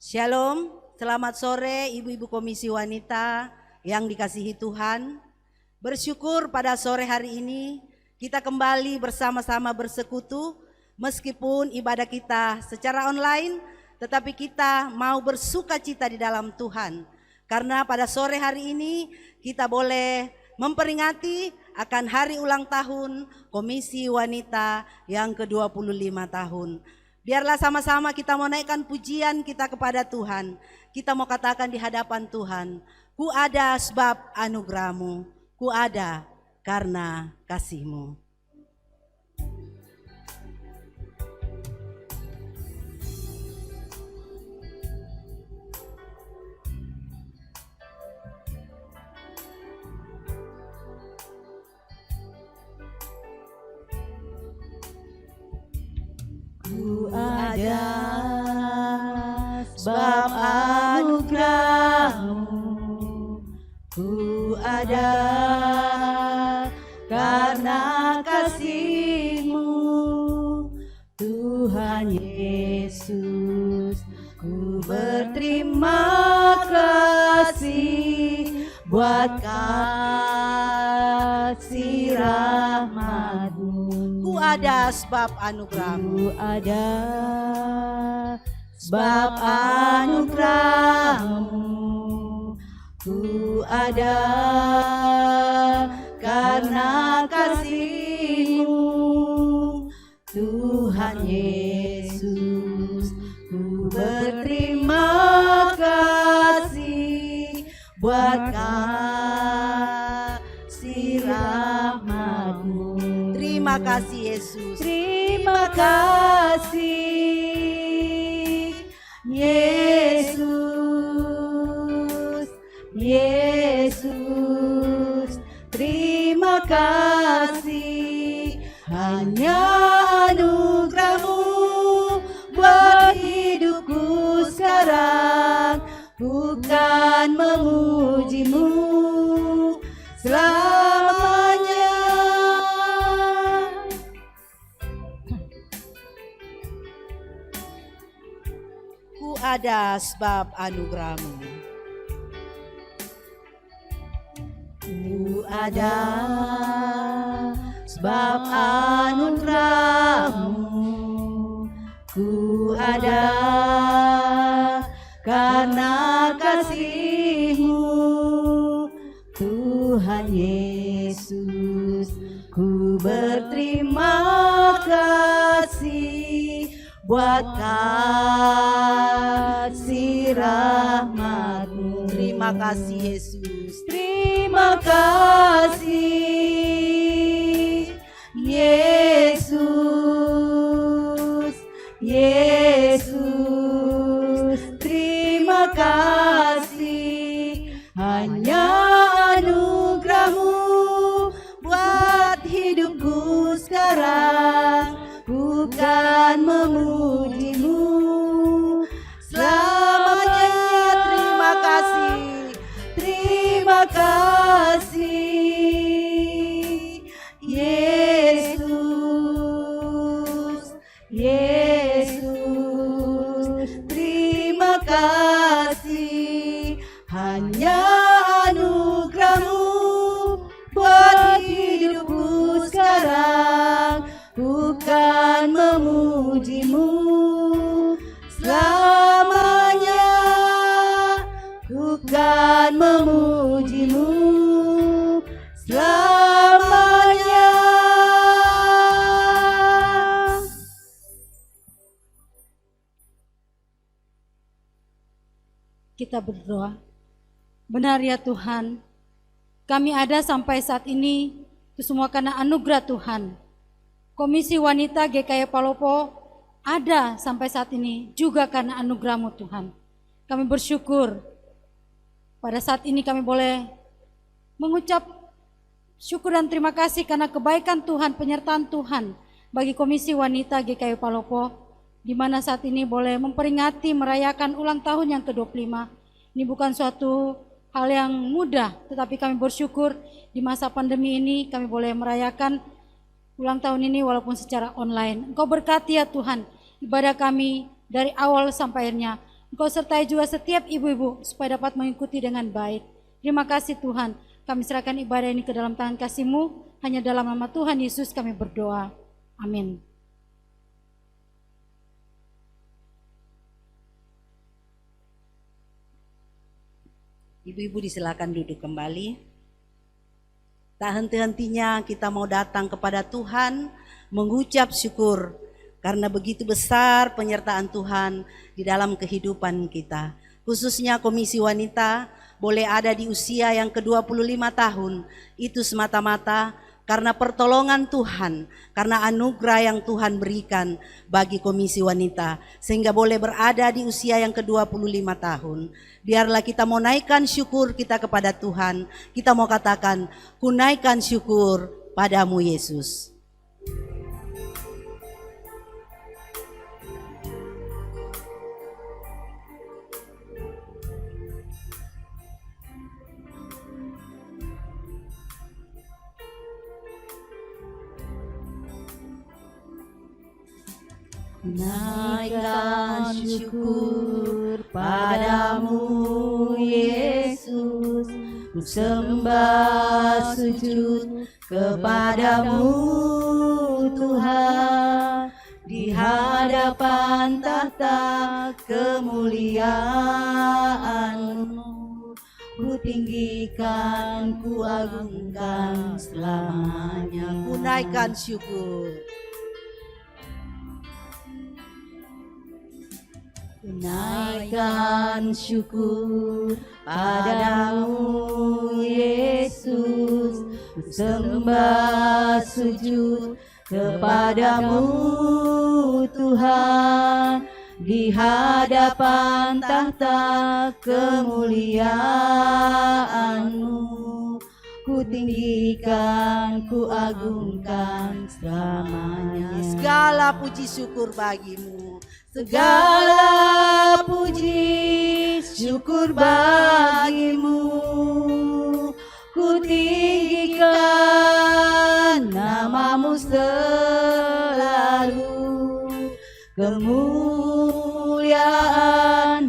Shalom, selamat sore ibu-ibu komisi wanita yang dikasihi Tuhan. Bersyukur pada sore hari ini kita kembali bersama-sama bersekutu, meskipun ibadah kita secara online, tetapi kita mau bersuka cita di dalam Tuhan. Karena pada sore hari ini kita boleh memperingati akan hari ulang tahun Komisi Wanita yang ke-25 tahun. Biarlah sama-sama kita mau naikkan pujian kita kepada Tuhan. Kita mau katakan di hadapan Tuhan, ku ada sebab anugerahmu, ku ada karena kasihmu. Ku ada sebab anugerahmu, ku ada karena kasihmu, Tuhan Yesus. Ku berterima kasih buat kasih rahmat-Mu. Ku ada sebab anugerahmu, Ku ada sebab anugerahmu, ku ada karena kasihmu, Tuhan Yesus. Ku berterima kasih buat kasih rahmat-Mu. terima kasih Yesus. Terima kasih Yesus, Yesus. Terima kasih, hanya anugerah-Mu buat hidupku sekarang. Bukan memuji-Mu selamanya. Ku ada sebab anugerahmu, ku ada sebab anugerah-Mu, ku ada karena kasih-Mu, Tuhan Yesus. Ku berterima kasih buat kasih rahmat-Mu. terima kasih Yesus. Terima kasih Yesus, Yesus. Terima kasih, hanya anugerah-Mu buat hidupku sekarang. Bukan memuji-Mu selamanya. Terima kasih. Terima kasih Yesus, Yesus. Terima kasih, hanya anugerah-Mu buat hidupku sekarang. Bukan memuji-Mu selamanya, bukan memuji-Mu selamanya. Kita berdoa. Benar ya Tuhan, kami ada sampai saat ini itu semua karena anugerah Tuhan. Komisi Wanita GKI Palopo ada sampai saat ini juga karena anugerah-Mu Tuhan. Kami bersyukur pada saat ini kami boleh mengucap syukur dan terima kasih karena kebaikan Tuhan, penyertaan Tuhan bagi Komisi Wanita GKI Palopo, di mana saat ini boleh memperingati merayakan ulang tahun yang ke-25. Ini bukan suatu hal yang mudah, tetapi kami bersyukur di masa pandemi ini kami boleh merayakan ulang tahun ini walaupun secara online. Engkau berkati ya Tuhan ibadah kami dari awal sampai akhirnya. Engkau sertai juga setiap ibu-ibu supaya dapat mengikuti dengan baik. Terima kasih Tuhan, kami serahkan ibadah ini ke dalam tangan kasih-Mu, hanya dalam nama Tuhan Yesus kami berdoa. Amin. Ibu-ibu disilakan duduk kembali. Tak henti-hentinya kita mau datang kepada Tuhan mengucap syukur karena begitu besar penyertaan Tuhan di dalam kehidupan kita. Khususnya Komisi Wanita boleh ada di usia yang ke-25 tahun, itu semata-mata karena pertolongan Tuhan, karena anugerah yang Tuhan berikan bagi Komisi Wanita, sehingga boleh berada di usia yang ke-25 tahun. Biarlah kita mau naikkan syukur kita kepada Tuhan, kita mau katakan, ku naikkan syukur padamu Yesus. Naikkan syukur padamu Yesus, ku sembah sujud kepadamu Tuhan, di hadapan tahta kemuliaan-Mu, ku tinggikan, ku agungkan selamanya. Ku naikkan syukur. Naikkan syukur padamu Yesus, ku sembah sujud kepadamu Tuhan, di hadapan tahta kemuliaan-Mu, ku tinggikan, ku agungkan selamanya. Segala puji syukur bagimu. Segala puji syukur bagimu, ku tinggikan namamu selalu, kemuliaan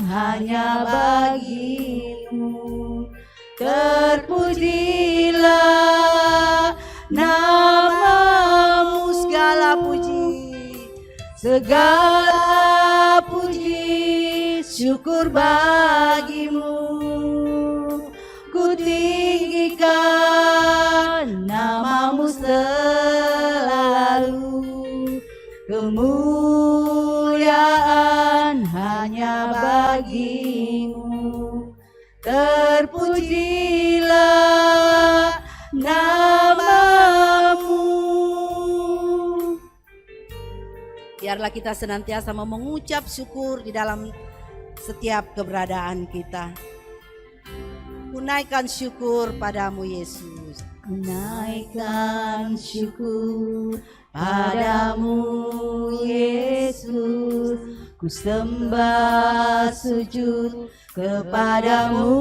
hanya bagimu, terpujilah namamu. Segala puji, segala puji syukur bagimu, ku tinggikan namamu selalu, kemuliaan hanya bagimu, terpujilah namamu. biarlah kita senantiasa mau mengucap syukur di dalam setiap keberadaan kita. Ku naikkan syukur padamu Yesus. Ku naikkan syukur padamu Yesus, ku sembah sujud kepadamu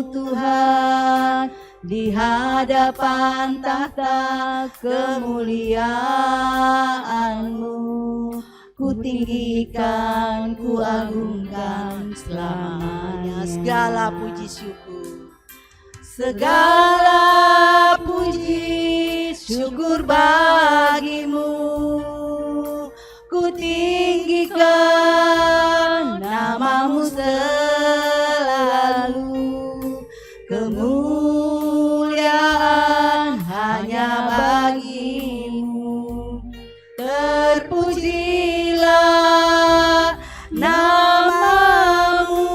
Tuhan, di hadapan tahta kemuliaan-Mu, ku tinggikan, ku agungkan selamanya. Segala puji syukur, segala puji syukur bagimu, ku tinggikan namamu selalu, kemuliaan hanya bagimu, terpujilah namamu.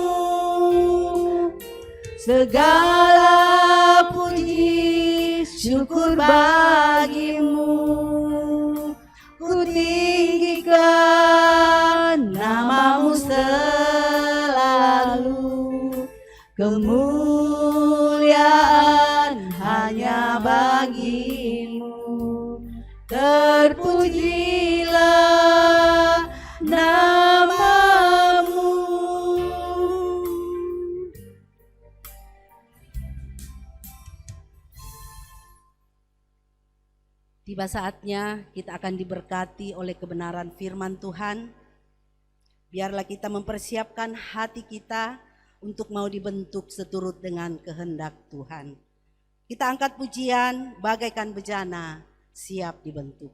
Segala puji syukur bagimu, ku tinggikan namamu selalu, kemuliaan hanya bagimu, terpujilah namamu. tiba saatnya kita akan diberkati oleh kebenaran firman Tuhan. Biarlah kita mempersiapkan hati kita untuk mau dibentuk seturut dengan kehendak Tuhan. Kita angkat pujian bagaikan bejana siap dibentuk.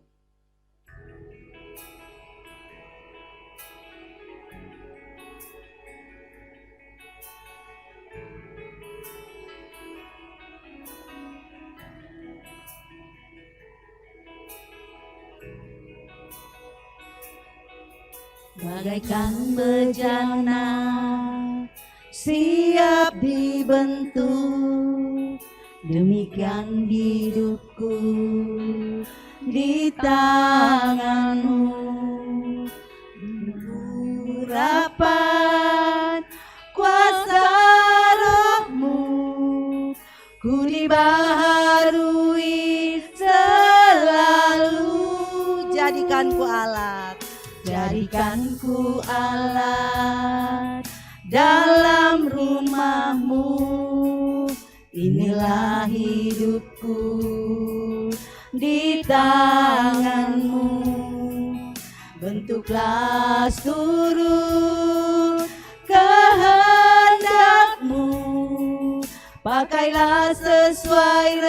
Bagaikan bejana siap dibentuk, demikian hidupku di tanganmu. Urapan kuasa rohmu, ku dibaharui selalu. Jadikanku alat, Jadikanku alat dalam rumahmu. Inilah hidupku di tanganmu. Bentuklah seturut kehendakmu. Pakailah sesuai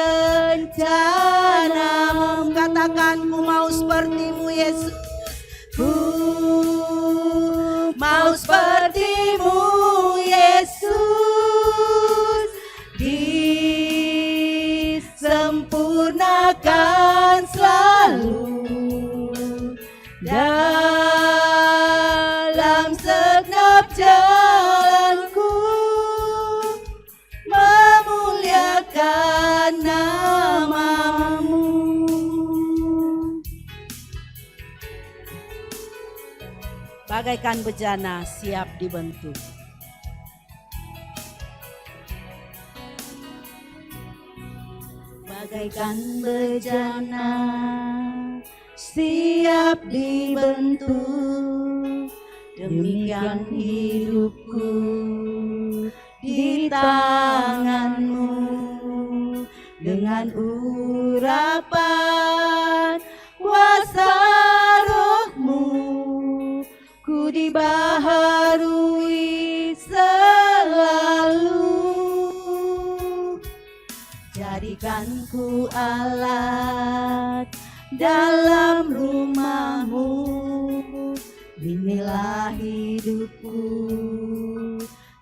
rencanamu. katakan ku mau sepertimu Yesus. Ku mau sepertimu Yesus, disempurnakan selalu dalam segenap jalanku, memuliakan namamu. Bagaikan bejana siap dibentuk. Bagaikan bejana siap dibentuk, demikian hidupku di tanganmu. Dengan urapan kuasa rohmu, ku dibaharui selalu. Jadikanku alat dalam rumahmu. Inilah hidupku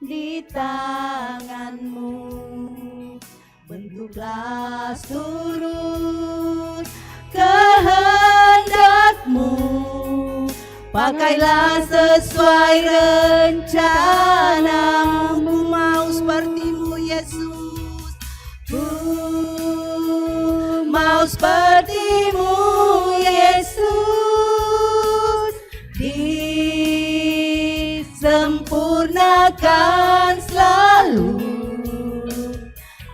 di tanganmu. Bentuklah seturut kehendakmu. Pakailah sesuai rencanamu. Mau sepertimu Yesus. Ku mau sepertimu Yesus, disempurnakan selalu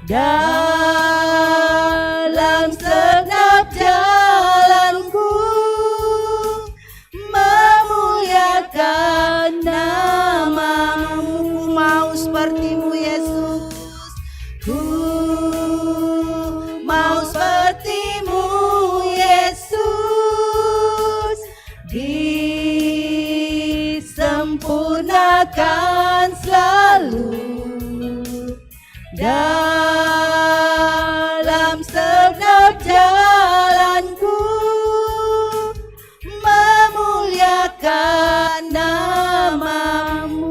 dalam segenap jalanku, memuliakan namamu. Mau sepertimu Yesus. Ku mau sepertimu Yesus, disempurnakan selalu dalam segenap jalanku, memuliakan namamu.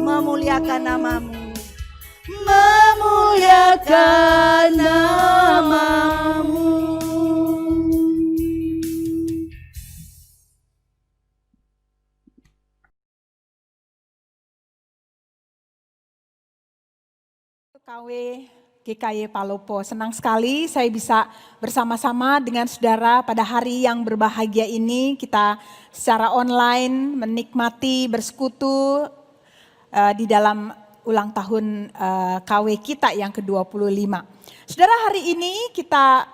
Memuliakan namamu. Memuliakan namamu. KW GKY Palopo, senang sekali saya bisa bersama-sama dengan saudara pada hari yang berbahagia ini. Kita secara online menikmati bersekutu di dalam ulang tahun KW kita yang ke-25. Saudara, hari ini kita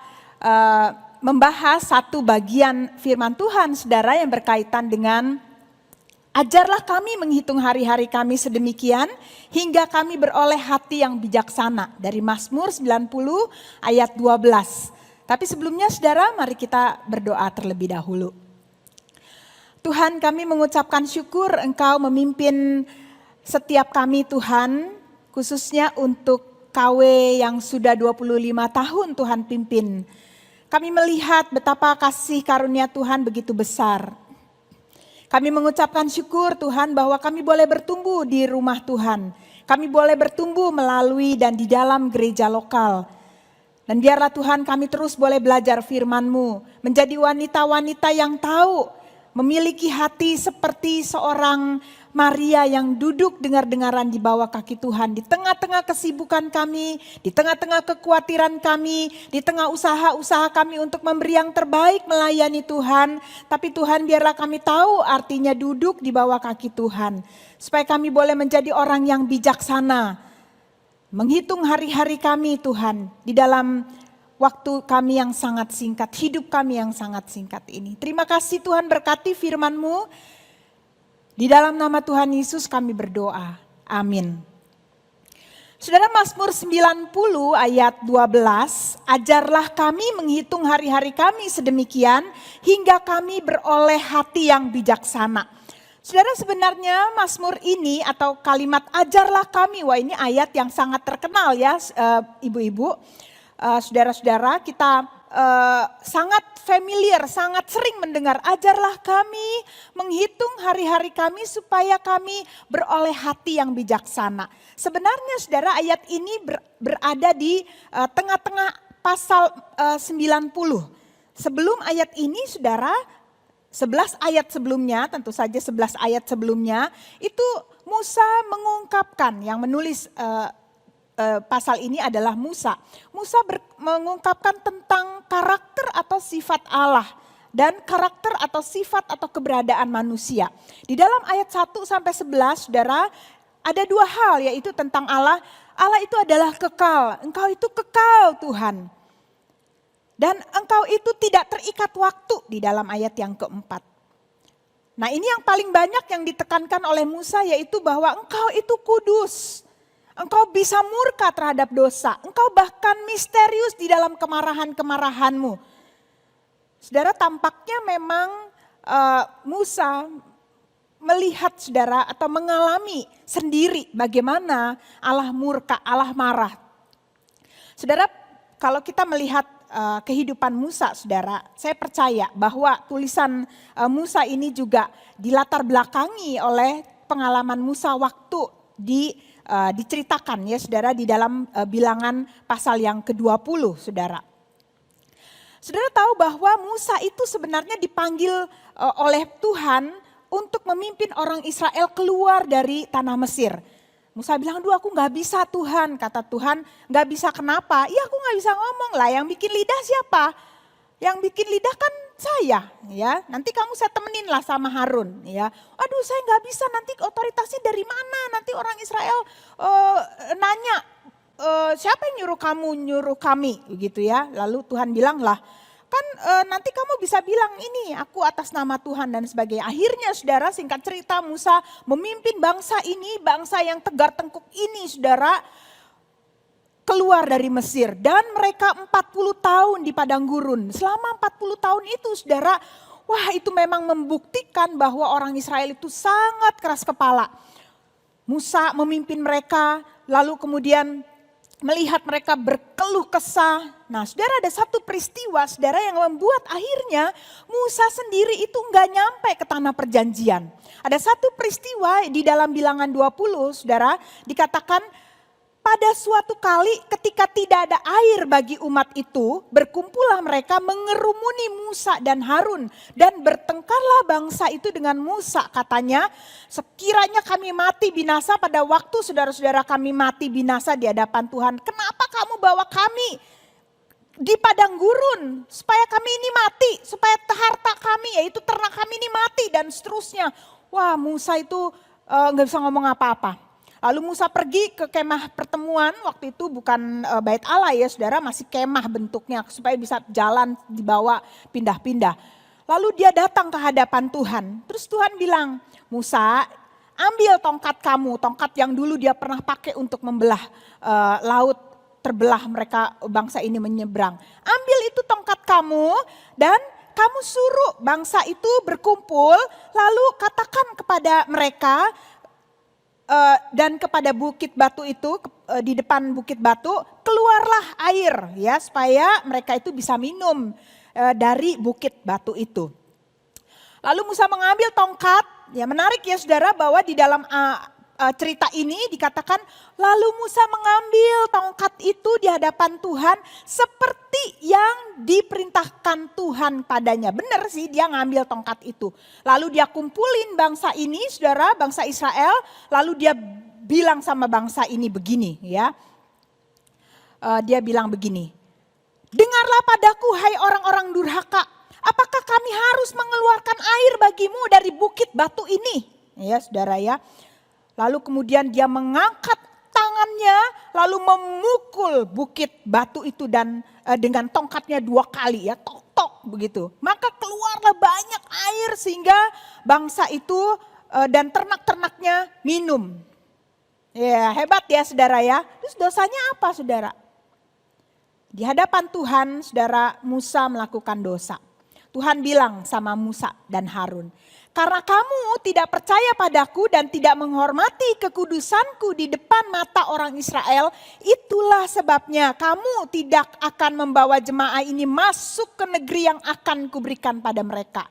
membahas satu bagian firman Tuhan saudara yang berkaitan dengan ajarlah kami menghitung hari-hari kami sedemikian hingga kami beroleh hati yang bijaksana, dari Mazmur 90 ayat 12. Tapi sebelumnya saudara, mari kita berdoa terlebih dahulu. Tuhan, kami mengucapkan syukur Engkau memimpin setiap kami Tuhan, khususnya untuk KW yang sudah 25 tahun Tuhan pimpin. Kami melihat betapa kasih karunia Tuhan begitu besar. Kami mengucapkan syukur Tuhan bahwa kami boleh bertumbuh di rumah Tuhan. Kami boleh bertumbuh melalui dan di dalam gereja lokal. Dan biarlah Tuhan kami terus boleh belajar firman-Mu. Menjadi wanita-wanita yang tahu, memiliki hati seperti seorang Maria yang duduk dengar-dengaran di bawah kaki Tuhan. Di tengah-tengah kesibukan kami, di tengah-tengah kekhawatiran kami, di tengah usaha-usaha kami untuk memberi yang terbaik melayani Tuhan. Tapi Tuhan biarlah kami tahu artinya duduk di bawah kaki Tuhan. Supaya kami boleh menjadi orang yang bijaksana. Menghitung hari-hari kami Tuhan di dalam waktu kami yang sangat singkat, hidup kami yang sangat singkat ini. Terima kasih Tuhan berkati firman-Mu. Di dalam nama Tuhan Yesus kami berdoa. Amin. Saudara, Mazmur 90 ayat 12, ajarlah kami menghitung hari-hari kami sedemikian hingga kami beroleh hati yang bijaksana. Saudara, sebenarnya Mazmur ini atau kalimat ajarlah kami, wah ini ayat yang sangat terkenal ya ibu-ibu. Saudara-saudara, kita sangat familiar, sangat sering mendengar ajarlah kami menghitung hari-hari kami supaya kami beroleh hati yang bijaksana. Sebenarnya saudara, ayat ini berada di tengah-tengah pasal 90. Sebelum ayat ini saudara, 11 ayat sebelumnya, tentu saja 11 ayat sebelumnya itu Musa mengungkapkan, yang menulis pasal ini adalah Musa. Musa mengungkapkan tentang karakter atau sifat Allah dan karakter atau sifat atau keberadaan manusia. Di dalam ayat 1 sampai 11 saudara, ada dua hal yaitu tentang Allah. Allah itu adalah kekal, Engkau itu kekal Tuhan. Dan Engkau itu tidak terikat waktu di dalam ayat yang keempat. Nah, ini yang paling banyak yang ditekankan oleh Musa yaitu bahwa Engkau itu kudus. Engkau bisa murka terhadap dosa. Engkau bahkan misterius di dalam kemarahan-kemarahanmu. Saudara, tampaknya memang Musa melihat saudara atau mengalami sendiri bagaimana Allah murka, Allah marah. Saudara, kalau kita melihat kehidupan Musa saudara, saya percaya bahwa tulisan Musa ini juga dilatar belakangi oleh pengalaman Musa waktu diceritakan ya saudara di dalam bilangan pasal yang ke-20 saudara. Saudara tahu bahwa Musa itu sebenarnya dipanggil oleh Tuhan untuk memimpin orang Israel keluar dari tanah Mesir. Musa bilang, aduh aku gak bisa Tuhan, kata Tuhan, gak bisa kenapa? Iya aku gak bisa ngomong lah, yang bikin lidah siapa? Yang bikin lidah kan saya, ya. Nanti kamu saya temenin lah sama Harun, ya. Aduh, saya nggak bisa. Nanti otoritasnya dari mana? Nanti orang Israel nanya, siapa yang nyuruh kamu, nyuruh kami, gitu ya. Lalu Tuhan bilang lah, kan nanti kamu bisa bilang ini aku atas nama Tuhan dan sebagainya. Akhirnya, saudara, singkat cerita Musa memimpin bangsa ini, bangsa yang tegar tengkuk ini, saudara, keluar dari Mesir dan mereka 40 tahun di padang gurun. Selama 40 tahun itu saudara, wah itu memang membuktikan bahwa orang Israel itu sangat keras kepala. Musa memimpin mereka lalu kemudian melihat mereka berkeluh kesah. Nah saudara, ada satu peristiwa saudara yang membuat akhirnya Musa sendiri itu enggak nyampe ke tanah perjanjian. Ada satu peristiwa di dalam bilangan 20 saudara, dikatakan pada suatu kali ketika tidak ada air bagi umat itu, berkumpullah mereka mengerumuni Musa dan Harun. Dan bertengkarlah bangsa itu dengan Musa, katanya, sekiranya kami mati binasa pada waktu saudara-saudara kami mati binasa di hadapan Tuhan. Kenapa kamu bawa kami di padang gurun supaya kami ini mati, supaya harta kami yaitu ternak kami ini mati dan seterusnya. Wah Musa itu gak bisa ngomong apa-apa. Lalu Musa pergi ke kemah pertemuan, waktu itu bukan bait Allah ya saudara, masih kemah bentuknya supaya bisa jalan dibawa pindah-pindah. Lalu dia datang ke hadapan Tuhan, terus Tuhan bilang, Musa ambil tongkat kamu, tongkat yang dulu dia pernah pakai untuk membelah laut, terbelah mereka bangsa ini menyeberang. Ambil itu tongkat kamu dan kamu suruh bangsa itu berkumpul, lalu katakan kepada mereka dan kepada bukit batu itu, di depan bukit batu, keluarlah air ya, supaya mereka itu bisa minum dari bukit batu itu. Lalu Musa mengambil tongkat, ya menarik ya saudara bahwa di dalam cerita ini dikatakan lalu Musa mengambil tongkat itu di hadapan Tuhan seperti yang diperintahkan Tuhan padanya. Benar sih, dia ngambil tongkat itu. Lalu dia kumpulin bangsa ini, saudara, bangsa Israel, lalu dia bilang sama bangsa ini begini ya. Dia bilang begini, dengarlah padaku hai orang-orang durhaka, apakah kami harus mengeluarkan air bagimu dari bukit batu ini? Ya saudara ya. Lalu kemudian dia mengangkat tangannya lalu memukul bukit batu itu dan dengan tongkatnya 2 kali ya, tok-tok begitu. Maka keluarlah banyak air sehingga bangsa itu dan ternak-ternaknya minum. Ya hebat ya saudara ya. Terus dosanya apa saudara? Di hadapan Tuhan saudara, Musa melakukan dosa. Tuhan bilang sama Musa dan Harun, karena kamu tidak percaya padaku dan tidak menghormati kekudusanku di depan mata orang Israel, itulah sebabnya kamu tidak akan membawa jemaah ini masuk ke negeri yang akan kuberikan pada mereka.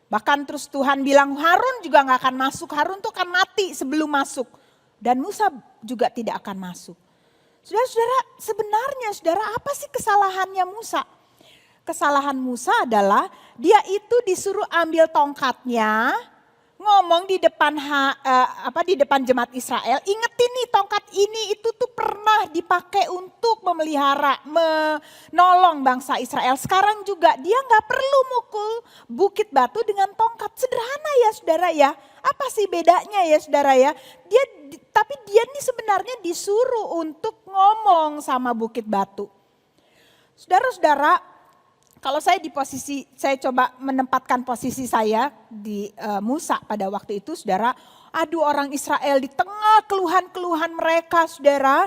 Bahkan terus Tuhan bilang Harun juga gak akan masuk, Harun tuh akan mati sebelum masuk. Dan Musa juga tidak akan masuk. Saudara-saudara, sebenarnya saudara apa sih kesalahannya Musa? Kesalahan Musa adalah dia itu disuruh ambil tongkatnya, ngomong di depan di depan jemaat Israel, ingetin nih tongkat ini itu tuh pernah dipakai untuk memelihara, menolong bangsa Israel. Sekarang juga dia nggak perlu mukul bukit batu dengan tongkat. Sederhana ya saudara ya. Apa sih bedanya ya saudara ya? Tapi dia nih sebenarnya disuruh untuk ngomong sama bukit batu. Saudara-saudara, kalau saya saya coba menempatkan posisi saya di Musa pada waktu itu saudara. Aduh orang Israel di tengah keluhan-keluhan mereka saudara.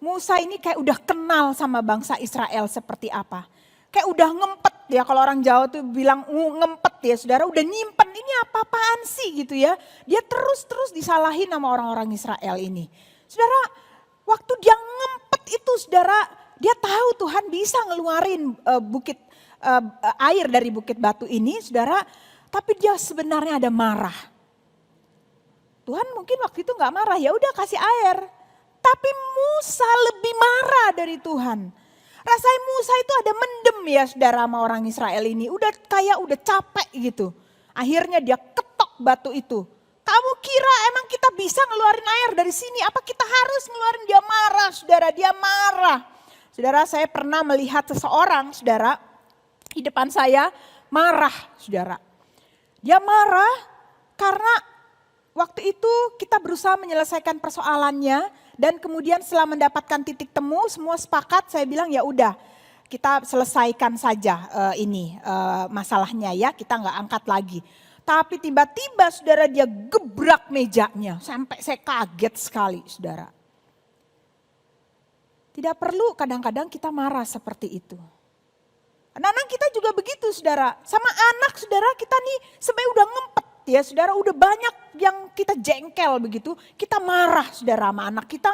Musa ini kayak udah kenal sama bangsa Israel seperti apa. Kayak udah ngempet ya, kalau orang Jawa tuh bilang ngempet ya saudara. Udah nyimpen ini apa-apaan sih gitu ya. Dia terus disalahin sama orang-orang Israel ini. Saudara waktu dia ngempet itu saudara, dia tahu Tuhan bisa ngeluarin air dari bukit batu ini saudara, tapi dia sebenarnya ada marah. Tuhan mungkin waktu itu gak marah, ya udah kasih air. Tapi Musa lebih marah dari Tuhan. Rasanya Musa itu ada mendem ya saudara sama orang Israel ini, udah capek gitu. Akhirnya dia ketok batu itu. Kamu kira emang kita bisa ngeluarin air dari sini? Apa kita harus ngeluarin? Dia marah saudara, dia marah. Saudara, saya pernah melihat seseorang saudara, di depan saya marah saudara. Dia marah karena waktu itu kita berusaha menyelesaikan persoalannya dan kemudian setelah mendapatkan titik temu semua sepakat, saya bilang ya udah kita selesaikan saja masalahnya ya, kita nggak angkat lagi. Tapi tiba-tiba saudara dia gebrak mejanya sampai saya kaget sekali saudara. Tidak perlu kadang-kadang kita marah seperti itu. Anak-anak kita juga begitu saudara, sama anak saudara kita nih sebenarnya udah ngempet ya saudara, udah banyak yang kita jengkel begitu, kita marah saudara sama anak kita,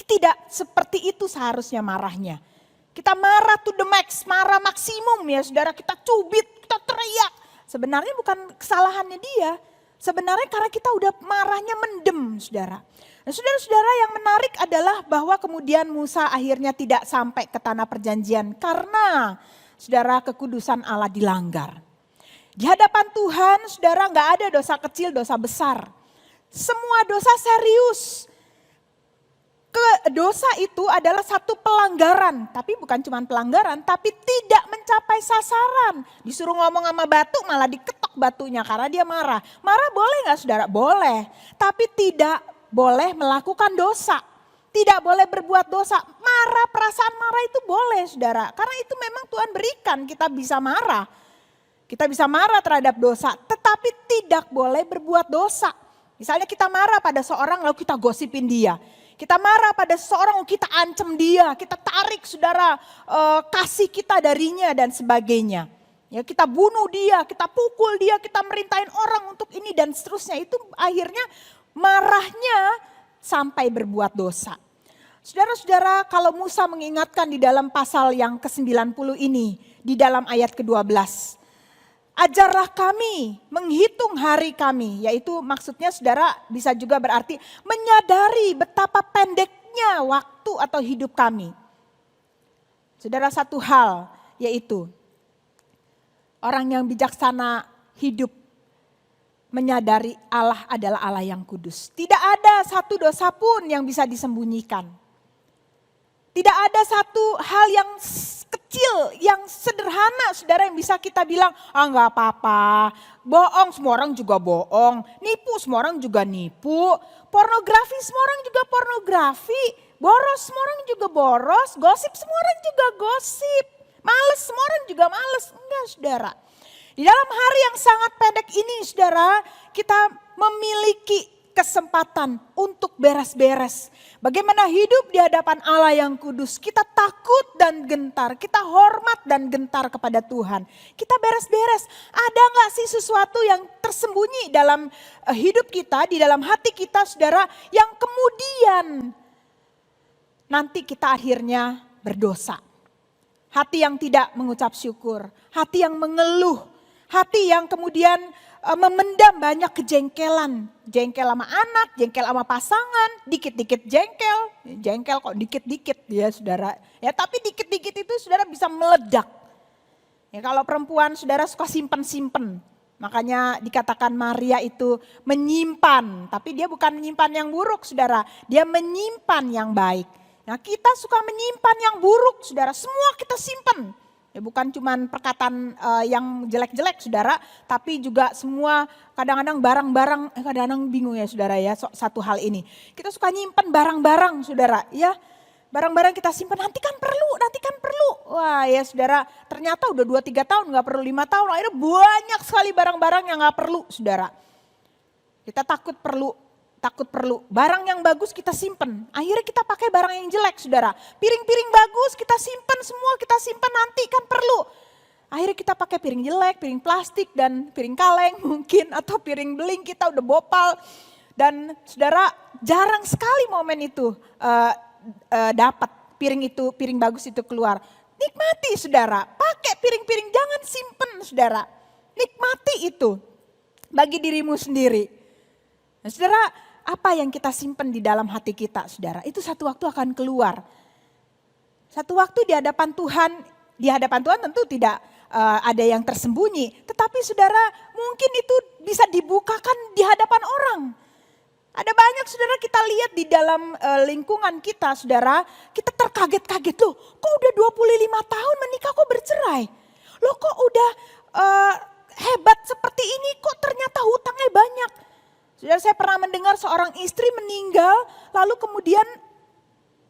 tidak seperti itu seharusnya marahnya. Kita marah to the max, marah maksimum ya saudara, kita cubit, kita teriak. Sebenarnya bukan kesalahannya dia, sebenarnya karena kita udah marahnya mendem saudara. Nah saudara-saudara yang menarik adalah bahwa kemudian Musa akhirnya tidak sampai ke tanah perjanjian karena saudara kekudusan Allah dilanggar. Di hadapan Tuhan saudara gak ada dosa kecil, dosa besar. Semua dosa serius. Dosa itu adalah satu pelanggaran, tapi bukan cuma pelanggaran, tapi tidak mencapai sasaran. Disuruh ngomong sama batu malah diketok batunya karena dia marah. Marah boleh gak saudara? Boleh, tapi tidak boleh melakukan dosa. Tidak boleh berbuat dosa. Marah, perasaan marah itu boleh saudara. Karena itu memang Tuhan berikan, kita bisa marah. Kita bisa marah terhadap dosa, tetapi tidak boleh berbuat dosa. Misalnya kita marah pada seorang lalu kita gosipin dia. Kita marah pada seseorang lalu kita ancam dia. Kita tarik saudara kasih kita darinya dan sebagainya. Ya, kita bunuh dia, kita pukul dia, kita merintahin orang untuk ini dan seterusnya. Itu akhirnya marahnya sampai berbuat dosa. Saudara-saudara, kalau Musa mengingatkan di dalam pasal yang ke-90 ini, di dalam ayat ke-12. Ajarlah kami menghitung hari kami, yaitu maksudnya saudara bisa juga berarti menyadari betapa pendeknya waktu atau hidup kami. Saudara, satu hal yaitu orang yang bijaksana hidup menyadari Allah adalah Allah yang kudus. Tidak ada satu dosa pun yang bisa disembunyikan. Tidak ada satu hal yang kecil, yang sederhana saudara yang bisa kita bilang, nggak apa-apa, bohong semua orang juga bohong, nipu semua orang juga nipu, pornografi semua orang juga pornografi, boros semua orang juga boros, gosip semua orang juga gosip, males semua orang juga males. Enggak saudara, di dalam hari yang sangat pendek ini saudara, kita memiliki kesempatan untuk beres-beres. Bagaimana hidup di hadapan Allah yang kudus. Kita takut dan gentar, kita hormat dan gentar kepada Tuhan. Kita beres-beres. Ada gak sih sesuatu yang tersembunyi dalam hidup kita, di dalam hati kita saudara, yang kemudian nanti kita akhirnya berdosa. Hati yang tidak mengucap syukur, hati yang mengeluh, hati yang kemudian memendam banyak kejengkelan. Jengkel sama anak, jengkel sama pasangan, dikit-dikit jengkel. Jengkel kok dikit-dikit ya saudara. Ya tapi dikit-dikit itu saudara bisa meledak. Ya kalau perempuan saudara suka simpen-simpen. Makanya dikatakan Maria itu menyimpan. Tapi dia bukan menyimpan yang buruk saudara. Dia menyimpan yang baik. Nah kita suka menyimpan yang buruk saudara. Semua kita simpen. Ya bukan cuma perkataan yang jelek-jelek saudara, tapi juga semua kadang-kadang barang-barang, kadang-kadang bingung ya saudara ya satu hal ini. Kita suka nyimpen barang-barang saudara ya, barang-barang kita simpan nanti kan perlu. Wah ya saudara, ternyata udah 2-3 tahun gak perlu 5 tahun, akhirnya banyak sekali barang-barang yang gak perlu saudara. Kita takut perlu. Barang yang bagus kita simpen. Akhirnya kita pakai barang yang jelek saudara. Piring-piring bagus kita simpen semua, kita simpen nanti kan perlu. Akhirnya kita pakai piring jelek, piring plastik dan piring kaleng mungkin. Atau piring beling kita udah bopal. Dan saudara jarang sekali momen itu dapat piring bagus itu keluar. Nikmati saudara, pakai piring-piring jangan simpen saudara. Nikmati itu bagi dirimu sendiri. Nah, saudara, apa yang kita simpan di dalam hati kita saudara, itu satu waktu akan keluar. Satu waktu di hadapan Tuhan tentu tidak ada yang tersembunyi. Tetapi saudara mungkin itu bisa dibukakan di hadapan orang. Ada banyak saudara kita lihat di dalam lingkungan kita saudara, kita terkaget-kaget loh kok udah 25 tahun menikah kok bercerai. Loh kok udah hebat seperti ini kok ternyata hutangnya banyak. Saudara, saya pernah mendengar seorang istri meninggal, lalu kemudian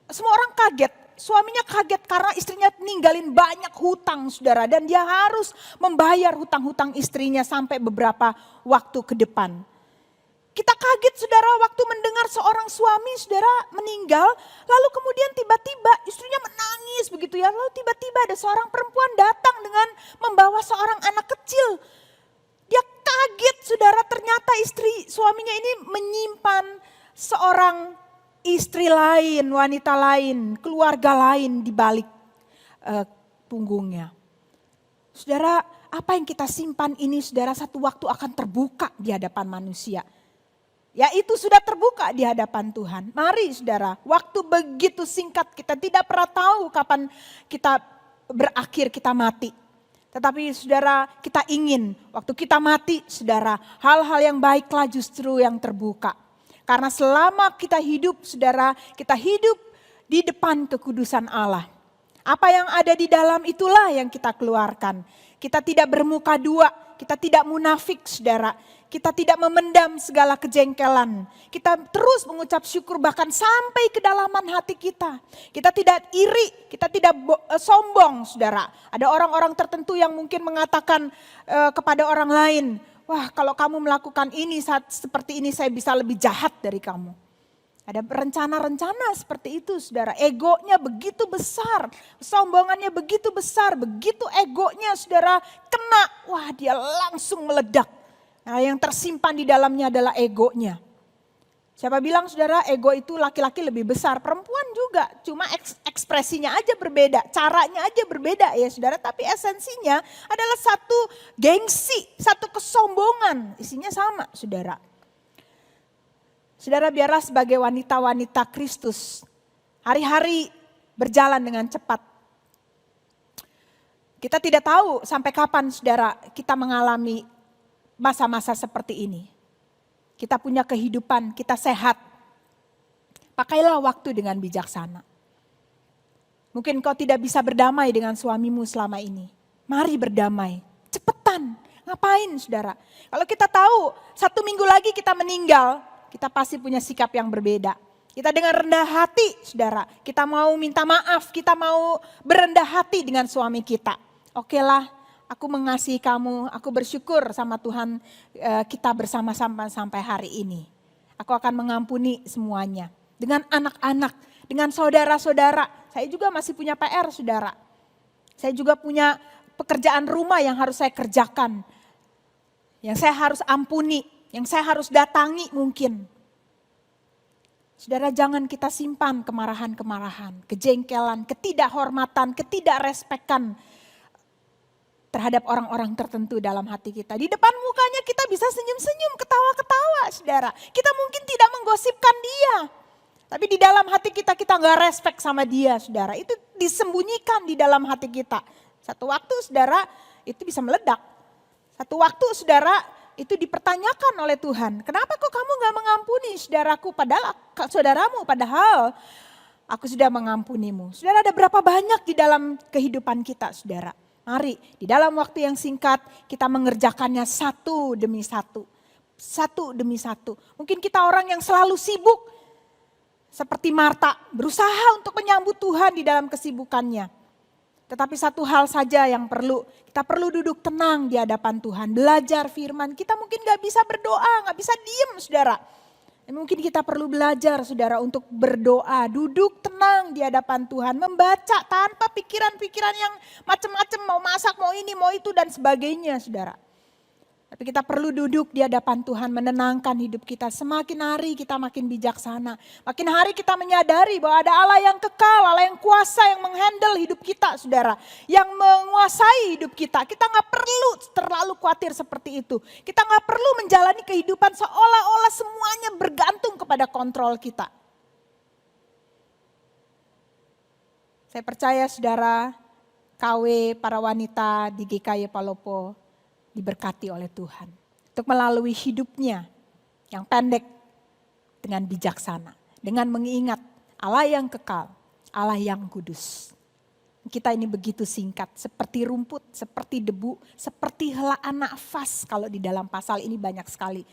semua orang kaget. Suaminya kaget karena istrinya ninggalin banyak hutang saudara. Dan dia harus membayar hutang-hutang istrinya sampai beberapa waktu ke depan. Kita kaget saudara waktu mendengar seorang suami saudara meninggal. Lalu kemudian tiba-tiba istrinya menangis begitu ya. Lalu tiba-tiba ada seorang perempuan datang dengan membawa seorang anak kecil. Dia kaget saudara, ternyata suaminya ini menyimpan seorang istri lain, wanita lain, keluarga lain di balik punggungnya. Saudara, apa yang kita simpan ini saudara satu waktu akan terbuka di hadapan manusia. Ya itu sudah terbuka di hadapan Tuhan. Mari saudara, waktu begitu singkat kita tidak pernah tahu kapan kita berakhir, kita mati. Tetapi saudara kita ingin waktu kita mati saudara hal-hal yang baiklah justru yang terbuka. Karena selama kita hidup saudara kita hidup di depan kekudusan Allah. Apa yang ada di dalam itulah yang kita keluarkan. Kita tidak bermuka dua, kita tidak munafik saudara. Kita tidak memendam segala kejengkelan. Kita terus mengucap syukur bahkan sampai ke dalaman hati kita. Kita tidak iri, kita tidak sombong saudara. Ada orang-orang tertentu yang mungkin mengatakan kepada orang lain, wah kalau kamu melakukan ini saat seperti ini saya bisa lebih jahat dari kamu. Ada rencana-rencana seperti itu saudara. Egonya begitu besar, kesombongannya begitu besar, begitu egonya saudara kena, wah dia langsung meledak. Nah yang tersimpan di dalamnya adalah egonya. Siapa bilang saudara ego itu laki-laki lebih besar, perempuan juga. Cuma ekspresinya aja berbeda, caranya aja berbeda ya saudara. Tapi esensinya adalah satu gengsi, satu kesombongan, isinya sama saudara. Saudara biarlah sebagai wanita-wanita Kristus, hari-hari berjalan dengan cepat. Kita tidak tahu sampai kapan saudara kita mengalami masa-masa seperti ini. Kita punya kehidupan, kita sehat. Pakailah waktu dengan bijaksana. Mungkin kau tidak bisa berdamai dengan suamimu selama ini. Mari berdamai, cepetan. Ngapain saudara? Kalau kita tahu 1 minggu lagi kita meninggal, kita pasti punya sikap yang berbeda. Kita dengan rendah hati, saudara. Kita mau minta maaf, kita mau berendah hati dengan suami kita. Oke lah, aku mengasihi kamu, aku bersyukur sama Tuhan kita bersama-sama sampai hari ini. Aku akan mengampuni semuanya. Dengan anak-anak, dengan saudara-saudara. Saya juga masih punya PR, saudara. Saya juga punya pekerjaan rumah yang harus saya kerjakan. Yang saya harus ampuni. Yang saya harus datangi mungkin. Saudara jangan kita simpan kemarahan-kemarahan, kejengkelan, ketidakhormatan, ketidakrespekan terhadap orang-orang tertentu dalam hati kita. Di depan mukanya kita bisa senyum-senyum, ketawa-ketawa saudara. Kita mungkin tidak menggosipkan dia. Tapi di dalam hati kita nggak respek sama dia saudara. Itu disembunyikan di dalam hati kita. Satu waktu saudara itu bisa meledak. Satu waktu saudara itu dipertanyakan oleh Tuhan. Kenapa kok kamu gak mengampuni saudaramu padahal aku sudah mengampunimu. Saudara ada berapa banyak di dalam kehidupan kita saudara. Mari di dalam waktu yang singkat kita mengerjakannya satu demi satu. Satu demi satu. Mungkin kita orang yang selalu sibuk. Seperti Marta berusaha untuk menyambut Tuhan di dalam kesibukannya. Tetapi satu hal saja yang kita perlu duduk tenang di hadapan Tuhan, belajar firman. Kita mungkin gak bisa berdoa, gak bisa diem saudara. Mungkin kita perlu belajar saudara untuk berdoa, duduk tenang di hadapan Tuhan, membaca tanpa pikiran-pikiran yang macam-macam, mau masak, mau ini, mau itu dan sebagainya saudara. Tapi kita perlu duduk di hadapan Tuhan, menenangkan hidup kita. Semakin hari kita makin bijaksana. Makin hari kita menyadari bahwa ada Allah yang kekal, Allah yang kuasa, yang menghandle hidup kita saudara. Yang menguasai hidup kita. Kita gak perlu terlalu khawatir seperti itu. Kita gak perlu menjalani kehidupan seolah-olah semuanya bergantung kepada kontrol kita. Saya percaya saudara, KW, para wanita di GKY Palopo, diberkati oleh Tuhan. Untuk melalui hidupnya yang pendek dengan bijaksana. Dengan mengingat Allah yang kekal, Allah yang kudus. Kita ini begitu singkat, seperti rumput, seperti debu, seperti helaan nafas. Kalau di dalam pasal ini banyak sekali.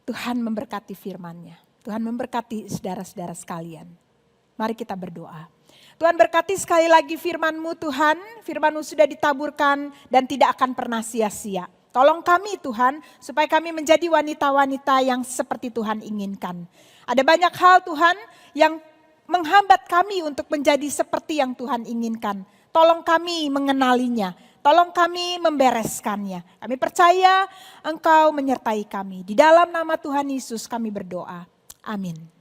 Tuhan memberkati firman-Nya. Tuhan memberkati saudara-saudara sekalian. Mari kita berdoa. Tuhan berkati sekali lagi firman-Mu Tuhan, firman-Mu sudah ditaburkan dan tidak akan pernah sia-sia. Tolong kami Tuhan, supaya kami menjadi wanita-wanita yang seperti Tuhan inginkan. Ada banyak hal Tuhan yang menghambat kami untuk menjadi seperti yang Tuhan inginkan. Tolong kami mengenalinya, tolong kami membereskannya. Kami percaya Engkau menyertai kami. Di dalam nama Tuhan Yesus kami berdoa. Amin.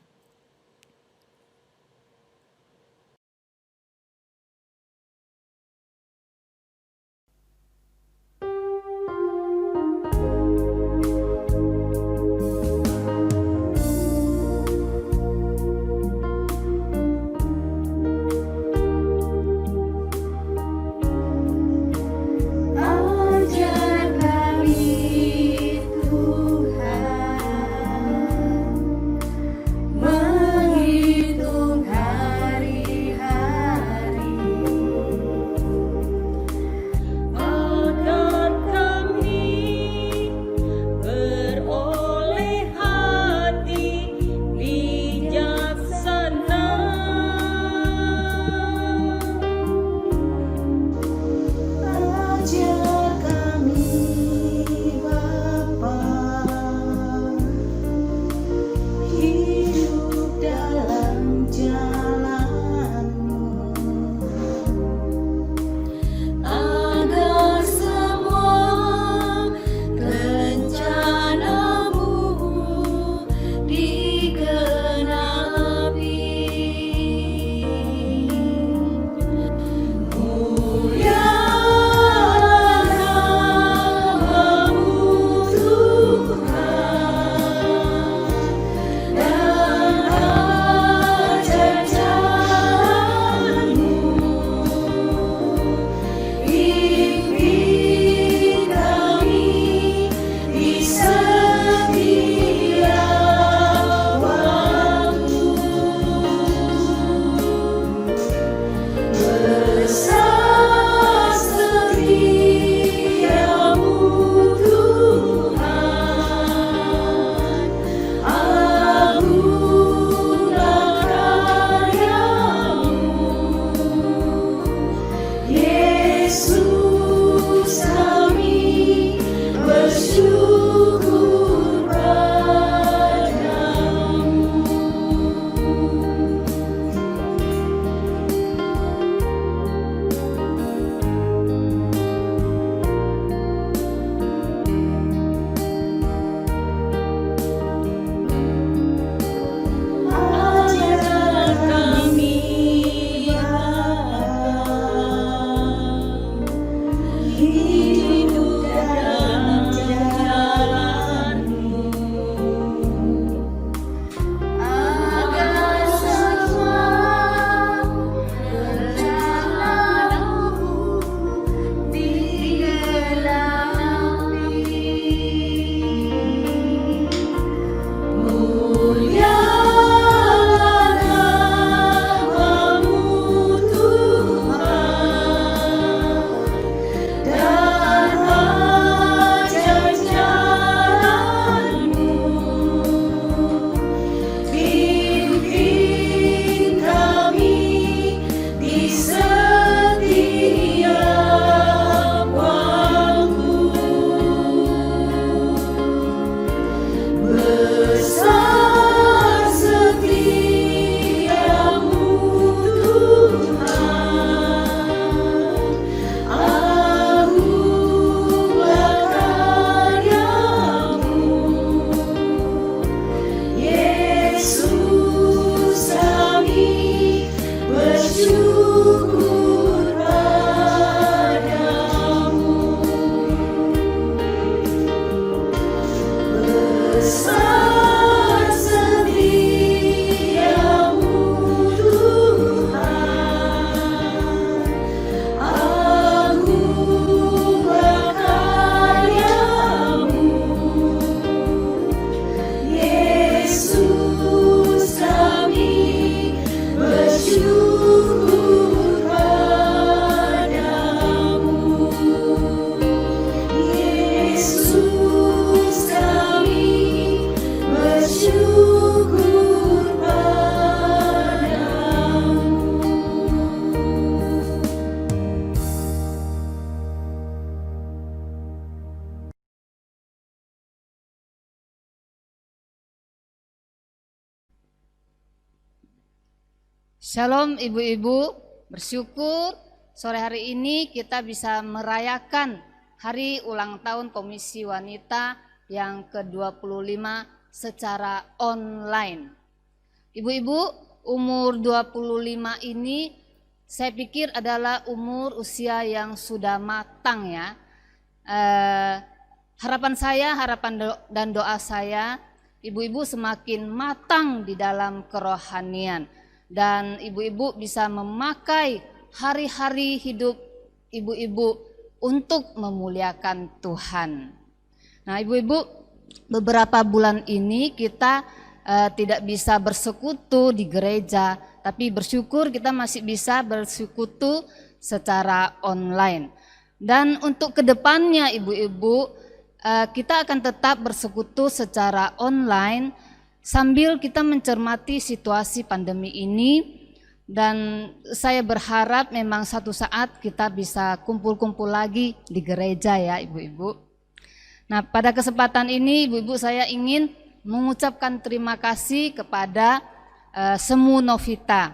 Shalom ibu-ibu, bersyukur sore hari ini kita bisa merayakan hari ulang tahun Komisi Wanita yang ke-25 secara online. Ibu-ibu, umur 25 ini saya pikir adalah umur usia yang sudah matang ya. Harapan dan doa saya, ibu-ibu semakin matang di dalam kerohanian. Dan ibu-ibu bisa memakai hari-hari hidup ibu-ibu untuk memuliakan Tuhan. Nah ibu-ibu, beberapa bulan ini kita tidak bisa bersekutu di gereja, tapi bersyukur kita masih bisa bersekutu secara online. Dan untuk kedepannya ibu-ibu, kita akan tetap bersekutu secara online sambil kita mencermati situasi pandemi ini, dan saya berharap memang satu saat kita bisa kumpul-kumpul lagi di gereja ya ibu-ibu. Nah pada kesempatan ini ibu-ibu saya ingin mengucapkan terima kasih kepada Semu Novita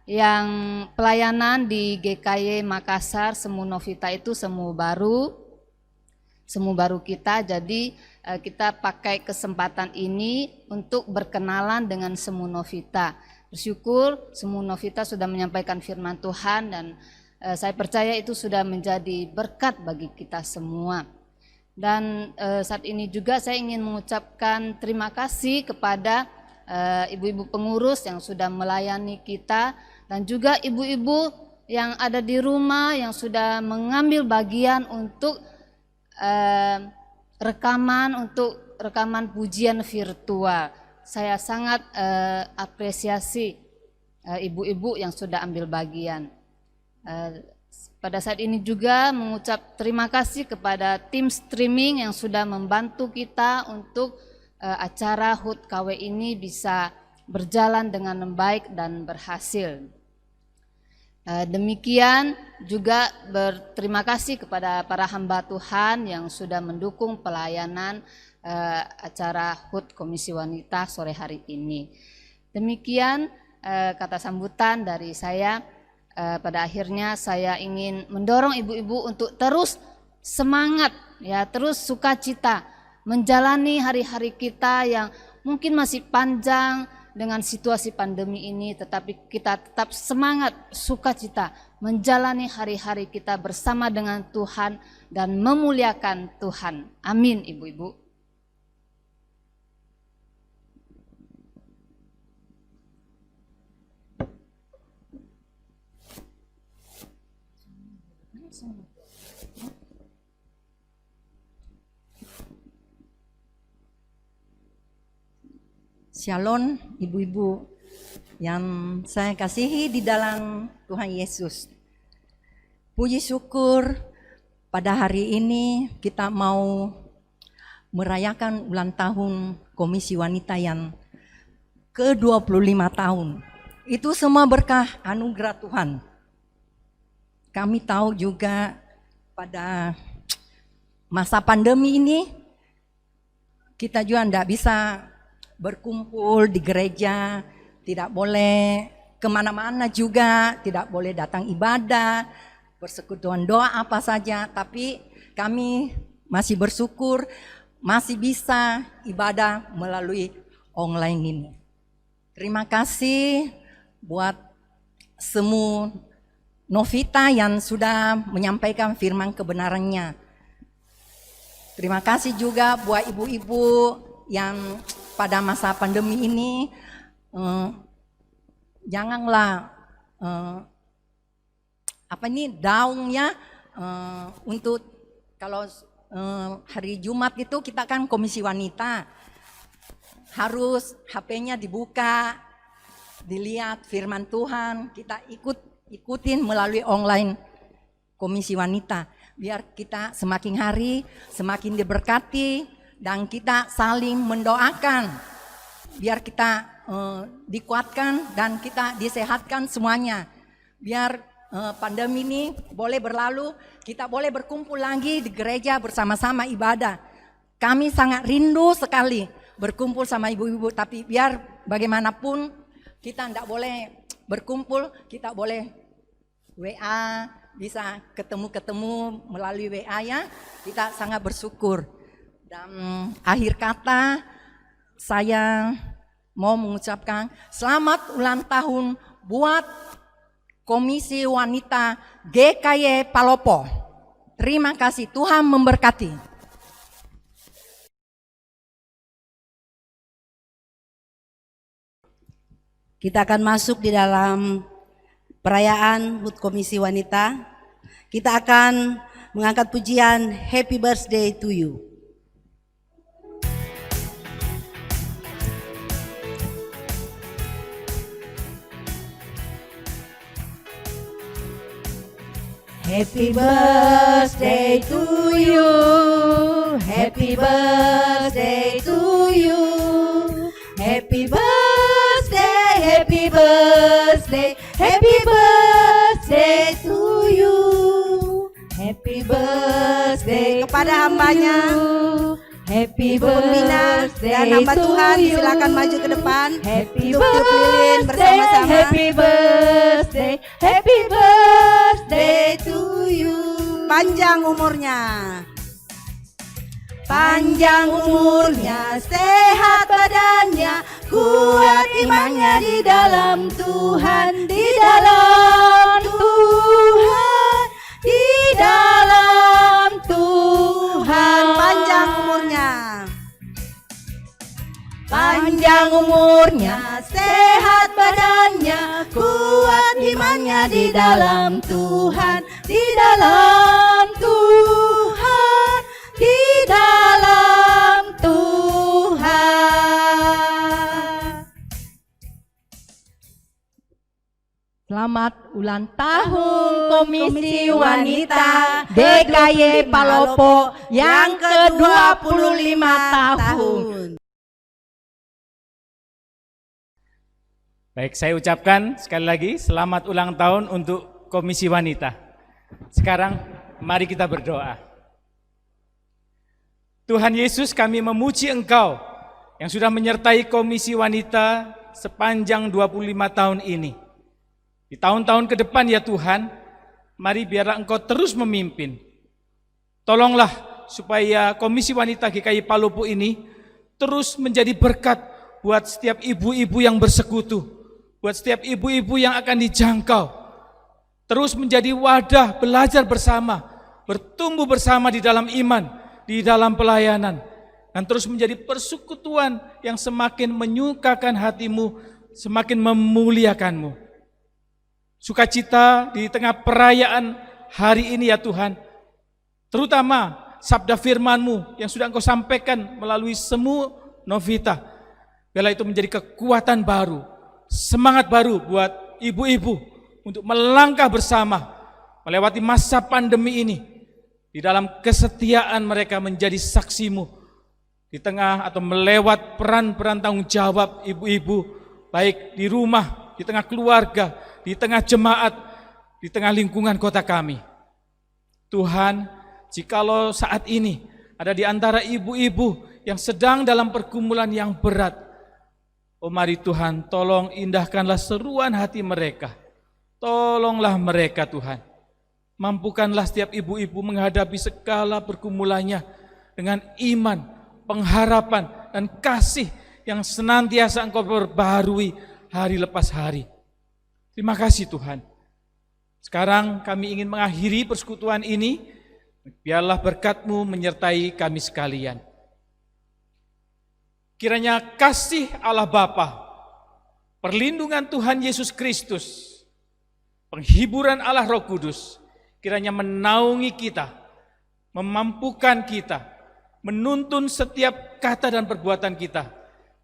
yang pelayanan di GKY Makassar. Semu Novita itu semu baru kita, jadi kita pakai kesempatan ini untuk berkenalan dengan Semu Novita. Bersyukur Semu Novita sudah menyampaikan firman Tuhan dan saya percaya itu sudah menjadi berkat bagi kita semua. Dan saat ini juga saya ingin mengucapkan terima kasih kepada ibu-ibu pengurus yang sudah melayani kita dan juga ibu-ibu yang ada di rumah yang sudah mengambil bagian untuk rekaman pujian virtual. Saya sangat apresiasi ibu-ibu yang sudah ambil bagian. Pada saat ini juga mengucap terima kasih kepada tim streaming yang sudah membantu kita untuk acara HUT KW ini bisa berjalan dengan baik dan berhasil. Demikian juga berterima kasih kepada para hamba Tuhan yang sudah mendukung pelayanan acara HUT Komisi Wanita sore hari ini. Demikian kata sambutan dari saya. Pada akhirnya saya ingin mendorong ibu-ibu untuk terus semangat ya, terus sukacita menjalani hari-hari kita yang mungkin masih panjang dengan situasi pandemi ini, tetapi kita tetap semangat, sukacita menjalani hari-hari kita bersama dengan Tuhan dan memuliakan Tuhan. Amin ibu-ibu. Shalom ibu-ibu yang saya kasihi di dalam Tuhan Yesus. Puji syukur pada hari ini kita mau merayakan ulang tahun Komisi Wanita yang ke-25 tahun. Itu semua berkah anugerah Tuhan. Kami tahu juga pada masa pandemi ini kita juga tidak bisa berkumpul di gereja, tidak boleh kemana-mana juga, tidak boleh datang ibadah, persekutuan doa apa saja, tapi kami masih bersyukur masih bisa ibadah melalui online ini. Terima kasih buat Semu Novita yang sudah menyampaikan firman kebenarannya. Terima kasih juga buat ibu-ibu yang pada masa pandemi ini janganlah down ya, untuk kalau hari Jumat itu kita kan Komisi Wanita harus HP-nya dibuka, dilihat firman Tuhan, kita ikutin melalui online Komisi Wanita biar kita semakin hari semakin diberkati. Dan kita saling mendoakan biar kita dikuatkan dan kita disehatkan semuanya. Biar pandemi ini boleh berlalu, kita boleh berkumpul lagi di gereja bersama-sama ibadah. Kami sangat rindu sekali berkumpul sama ibu-ibu, tapi biar bagaimanapun kita tidak boleh berkumpul, kita boleh WA, bisa ketemu-ketemu melalui WA ya. Kita sangat bersyukur. Dan akhir kata saya mau mengucapkan selamat ulang tahun buat Komisi Wanita GKY Palopo. Terima kasih, Tuhan memberkati. Kita akan masuk di dalam perayaan HUT Komisi Wanita. Kita akan mengangkat pujian Happy Birthday to You. Happy birthday to you, happy birthday to you, happy birthday, happy birthday, happy birthday to you, happy birthday kepada hambanya, happy pembina dan hamba Tuhan silakan maju ke depan untuk tiup lilin bersama-sama. Happy birthday, happy birthday to you. Panjang umurnya, panjang umurnya, sehat badannya, kuat imannya di dalam Tuhan, di dalam Tuhan, di dalam Tuhan. Panjang umurnya, panjang umurnya, sehat badannya, kuat imannya di dalam Tuhan, di dalam Tuhan, di dalam Tuhan. Selamat ulang tahun Komisi Wanita GKY Palopo yang ke-25 tahun. Baik, saya ucapkan sekali lagi selamat ulang tahun untuk Komisi Wanita. Sekarang mari kita berdoa. Tuhan Yesus, kami memuji Engkau yang sudah menyertai Komisi Wanita sepanjang 25 tahun ini. Di tahun-tahun ke depan ya Tuhan, mari biarlah Engkau terus memimpin. Tolonglah supaya Komisi Wanita GKY Palopo ini terus menjadi berkat buat setiap ibu-ibu yang bersekutu, buat setiap ibu-ibu yang akan dijangkau, terus menjadi wadah belajar bersama, bertumbuh bersama di dalam iman, di dalam pelayanan, dan terus menjadi persekutuan yang semakin menyukakan hatimu, semakin memuliakanmu. Sukacita di tengah perayaan hari ini ya Tuhan, terutama sabda firman-Mu yang sudah Engkau sampaikan melalui semua Novita, biarlah itu menjadi kekuatan baru, semangat baru buat ibu-ibu untuk melangkah bersama melewati masa pandemi ini di dalam kesetiaan mereka menjadi saksi-Mu di tengah atau melewat peran-peran tanggung jawab ibu-ibu baik di rumah, di tengah keluarga, di tengah jemaat, di tengah lingkungan kota kami. Tuhan, jikalau saat ini ada di antara ibu-ibu yang sedang dalam pergumulan yang berat, oh mari Tuhan, tolong indahkanlah seruan hati mereka. Tolonglah mereka Tuhan. Mampukanlah setiap ibu-ibu menghadapi segala pergumulannya dengan iman, pengharapan, dan kasih yang senantiasa Engkau perbaharui hari lepas hari. Terima kasih Tuhan. Sekarang kami ingin mengakhiri persekutuan ini, biarlah berkat-Mu menyertai kami sekalian. Kiranya kasih Allah Bapa, perlindungan Tuhan Yesus Kristus, penghiburan Allah Roh Kudus, kiranya menaungi kita, memampukan kita, menuntun setiap kata dan perbuatan kita,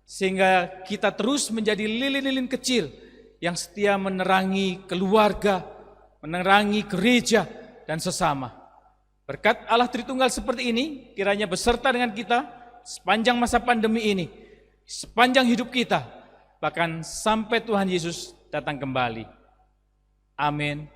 sehingga kita terus menjadi lilin-lilin kecil yang setia menerangi keluarga, menerangi gereja dan sesama. Berkat Allah Tritunggal seperti ini, kiranya beserta dengan kita sepanjang masa pandemi ini, sepanjang hidup kita, bahkan sampai Tuhan Yesus datang kembali. Amin.